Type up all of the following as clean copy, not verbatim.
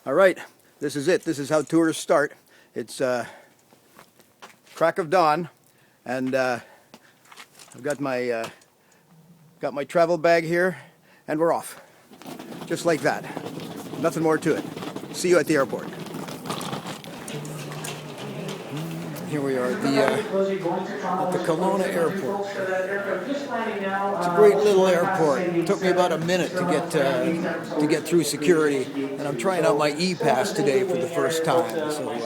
All right, this is it. This is how tours start. It's crack of dawn, and I've got my travel bag here, and we're off. Just like that. Nothing more to it. See you at the airport. Here we are at the Kelowna airport. It's a great little airport. It took me about a minute to get through security, and I'm trying out my e-pass today for the first time. So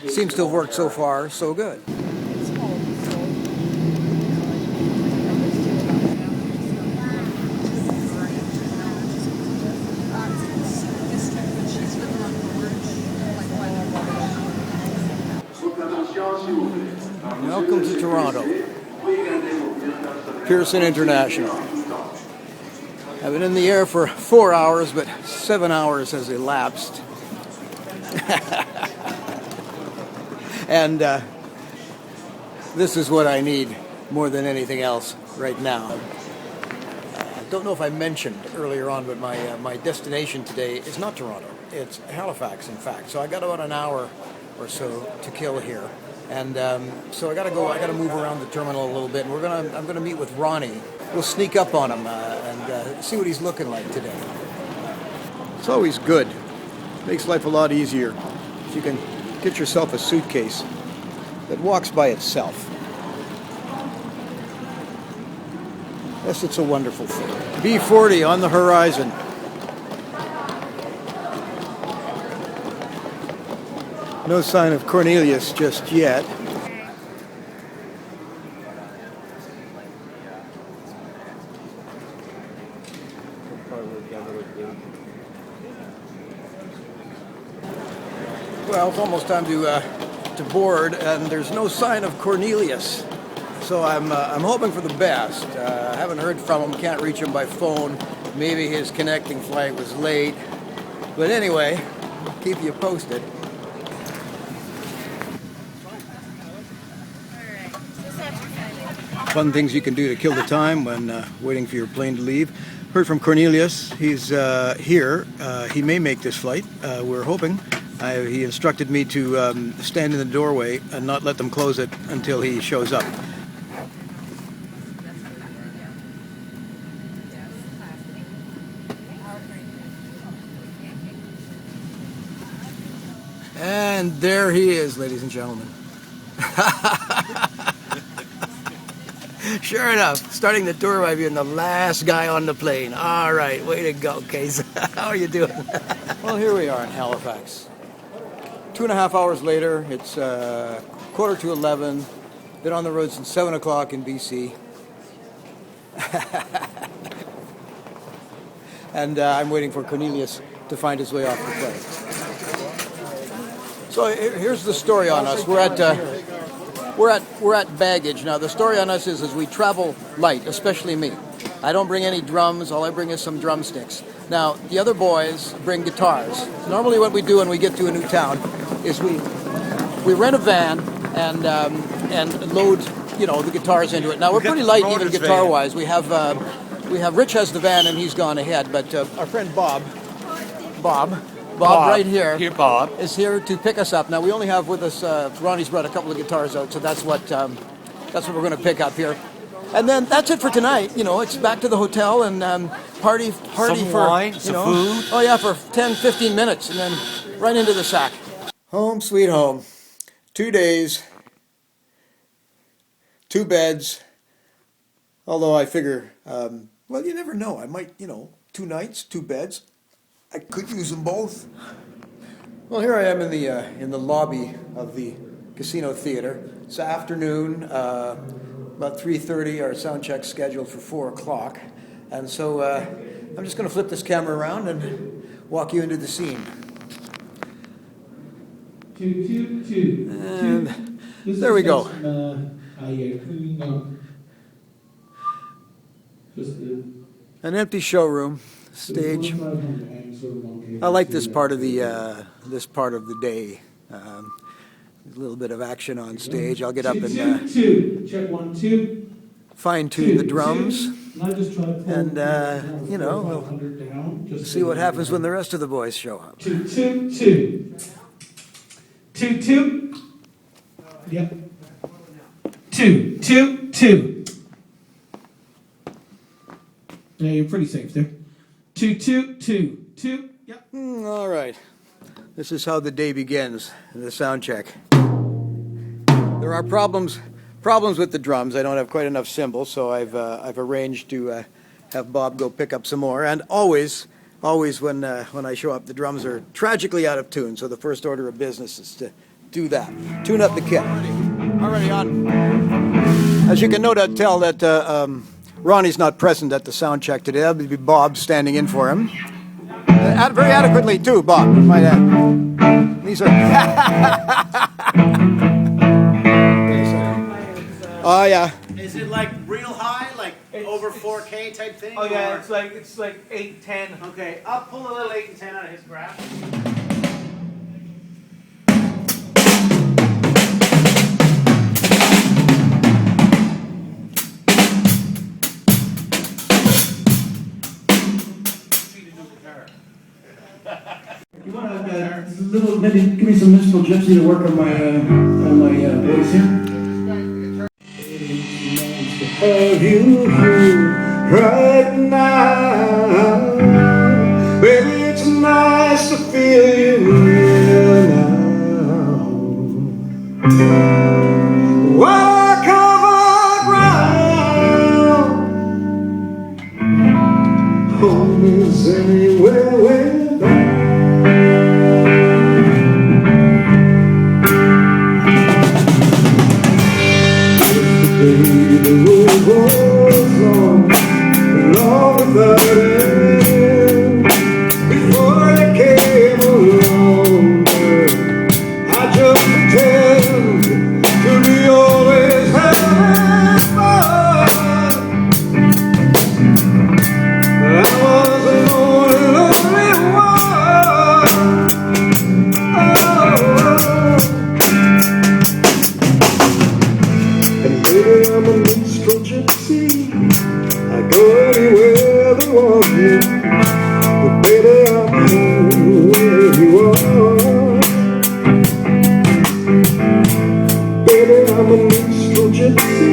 seems to have worked so far, so good. Welcome to Toronto, Pearson International. I've been in the air for 4 hours, but 7 hours has elapsed. And this is what I need more than anything else right now. I don't know if I mentioned earlier on, but my destination today is not Toronto. It's Halifax, in fact. So I got about an hour or so to kill here. And so I got to move around the terminal a little bit, and I'm gonna meet with Ronnie. We'll sneak up on him and see what he's looking like today. It's always good. Makes life a lot easier if you can get yourself a suitcase that walks by itself. Yes, it's a wonderful thing. B40 on the horizon. No sign of Cornelius just yet. Well, it's almost time to board, and there's no sign of Cornelius. So I'm hoping for the best. I haven't heard from him. Can't reach him by phone. Maybe his connecting flight was late. But anyway, keep you posted. Fun things you can do to kill the time when waiting for your plane to leave. Heard from Cornelius. He's here. He may make this flight. We're hoping. He instructed me to stand in the doorway and not let them close it until he shows up. And there he is, ladies and gentlemen. Sure enough, starting the tour by being the last guy on the plane. All right, way to go, Case. How are you doing? Well, here we are in Halifax. 2.5 hours later, it's 11:15. Been on the road since 7 o'clock in BC. And I'm waiting for Cornelius to find his way off the plane. So here's the story on us. We're at baggage. Now, the story on us is we travel light, especially me. I don't bring any drums. All I bring is some drumsticks. Now, the other boys bring guitars. Normally what we do when we get to a new town is we rent a van and load, the guitars into it. Now, we're pretty light even guitar-wise. We have Rich has the van and he's gone ahead, but our friend Bob right here is here to pick us up. Now, we only have with us, Ronnie's brought a couple of guitars out, so that's what we're going to pick up here. And then that's it for tonight. It's back to the hotel and party some for wine, some food. Oh yeah, for 10-15 minutes, and then right into the sack. Home sweet home. 2 days, 2 beds. Although I figure, well, you never know. I might, 2 nights, 2 beds. I could use them both. Well, here I am in the lobby of the Casino Theatre. It's afternoon, about 3:30. Our sound check's scheduled for 4 o'clock, and so I'm just going to flip this camera around and walk you into the scene. And there we go. An empty showroom. Stage. I like this part of the day. A little bit of action on stage. I'll get up and fine-tune the drums. And, you know, we'll see what happens when the rest of the boys show up. 2, 2, 2. 2, 2. Yep. 2, 2, 2. Yeah, you're pretty safe there. 2, 2, 2, 2. Yep. All right. This is how the day begins, the sound check. There are problems with the drums. I don't have quite enough cymbals, so I've arranged to have Bob go pick up some more. And always when I show up, the drums are tragically out of tune. So the first order of business is to do that. Tune up the kit. Already on. As you can no doubt tell that Ronnie's not present at the sound check today. That'll be Bob standing in for him. Very adequately too, Bob, might add. These are. Oh yeah. Is it like real high, like over 4K type thing? Oh yeah, it's like 8, 10. Okay, I'll pull a little 8 and 10 out of his graph. You want maybe give me some mystical gypsy to work on my voice here? Have you here right now? Baby, it's nice to feel you here now. While I cover ground, home is anywhere we're bound. The road was long without end. Before I came along, I just pretend to be always having fun. I was the only one. And baby, I'm a minstrel gypsy. I go anywhere they want me. But baby, I'm home where you are. Baby, I'm a minstrel gypsy,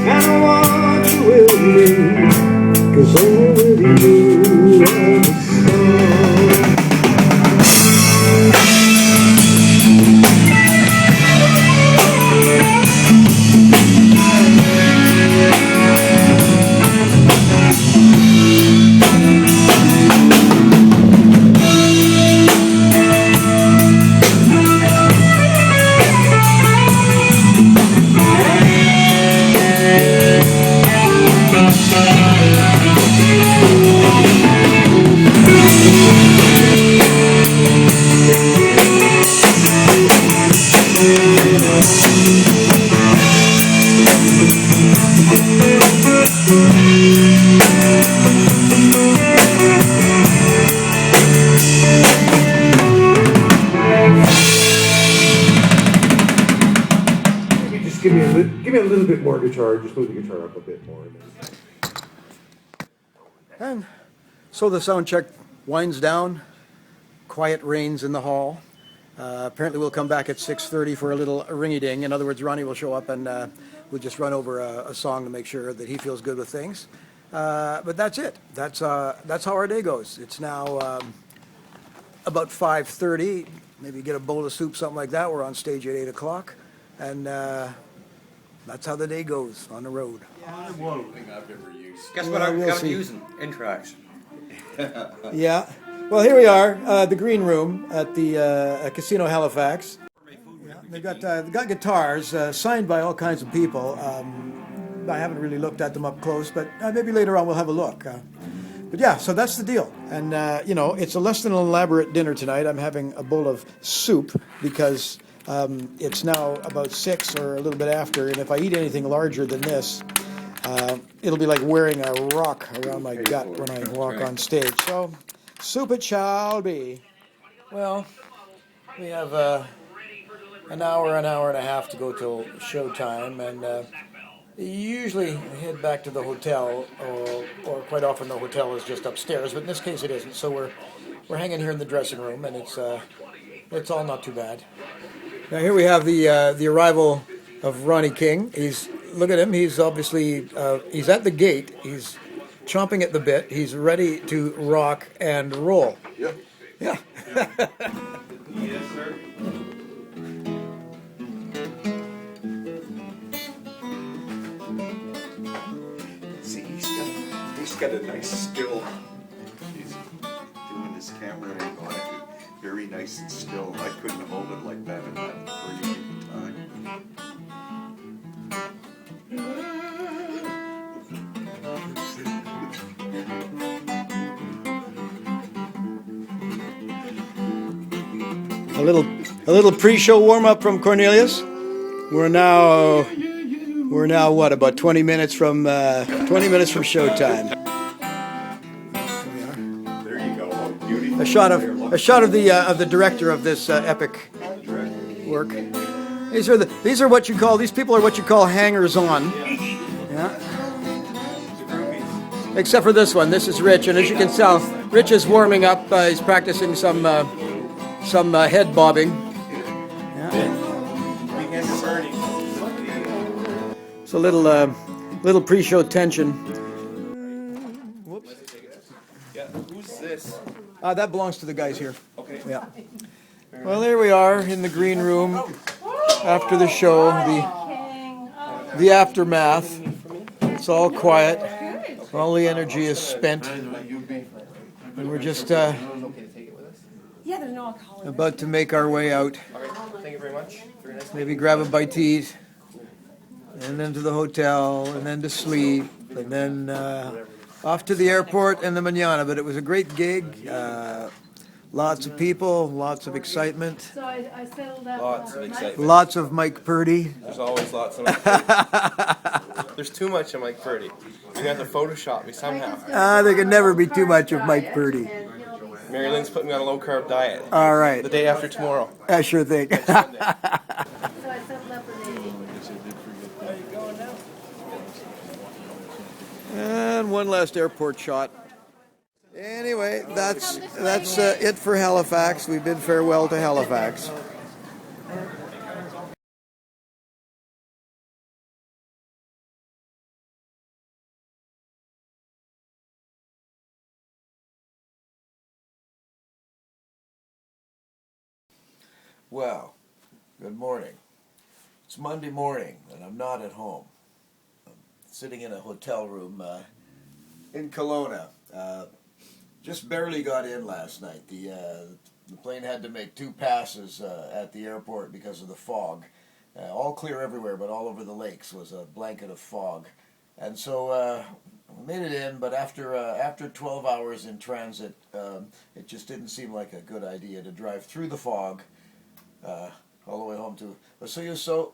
and I want you with me, 'cause only you are the star. Give me a little bit more guitar. Just move the guitar up a bit more. And so the sound check winds down. Quiet reigns in the hall. Apparently we'll come back at 6:30 for a little ringy-ding. In other words, Ronnie will show up and we'll just run over a song to make sure that he feels good with things. But that's it. That's how our day goes. It's now about 5:30. Maybe get a bowl of soup, something like that. We're on stage at 8 o'clock. And that's how the day goes on the road. Guess what I'm using? Intracts. Yeah. Well, here we are, the green room at the Casino Halifax. Yeah, they've got guitars signed by all kinds of people. I haven't really looked at them up close, but maybe later on we'll have a look. But yeah, so that's the deal. And, you know, it's a less than elaborate dinner tonight. I'm having a bowl of soup because it's now about 6 or a little bit after, and if I eat anything larger than this, it'll be like wearing a rock around my gut when I walk on stage. So, soup it shall be. Well, we have an hour and a half to go till showtime, and usually head back to the hotel, or quite often the hotel is just upstairs, but in this case it isn't. So we're hanging here in the dressing room, and it's all not too bad. Now here we have the arrival of Ronnie King. Look at him. He's obviously he's at the gate. He's chomping at the bit. He's ready to rock and roll. Yep. Yeah. Yes, sir. See, he's got a nice still. He's doing this camera angle very nice and still. I couldn't hold it like that in that period of time. A little pre-show warm-up from Cornelius. We're now what, about 20 minutes from showtime. There you go. Oh, beauty. A shot of the director of this epic work. These people are what you call hangers-on. Yeah. Except for this one. This is Rich, and as you can tell, Rich is warming up. He's practicing some head bobbing. Yeah. It's a little pre-show tension. Whoops. Yeah, who's this? That belongs to the guys here. Okay. Yeah. Well, there we are in the green room after the show, the aftermath. It's all quiet. All the energy is spent, and we're just Yeah, there's no alcohol. about to make our way out. All right. Thank you very much. Very nice. Maybe grab a bite to eat, and then to the hotel, and then to sleep, and then off to the airport and the manana. But it was a great gig. Lots of people, lots of excitement, So I settled up. Lots of excitement. lots of Mike Purdy. There's always lots of Mike Purdy. There's too much of Mike Purdy. You're gonna have to Photoshop me somehow. There can never be too much of Mike Purdy. Mary Lynn's putting me on a low carb diet. All right, The day after tomorrow. I sure think. So I settled up with And one last airport shot. Anyway, that's it for Halifax. We bid farewell to Halifax. Well, good morning. It's Monday morning, and I'm not at home. I'm sitting in a hotel room in Kelowna. Just barely got in last night. The plane had to make 2 passes at the airport because of the fog. All clear everywhere, but all over the lakes was a blanket of fog. And so we made it in, but after 12 hours in transit, it just didn't seem like a good idea to drive through the fog all the way home to Vesuvius. So,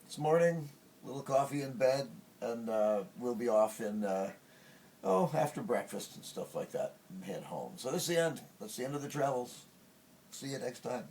it's morning, a little coffee in bed, and we'll be off in after breakfast and stuff like that, and head home. So this is the end. That's the end of the travels. See you next time.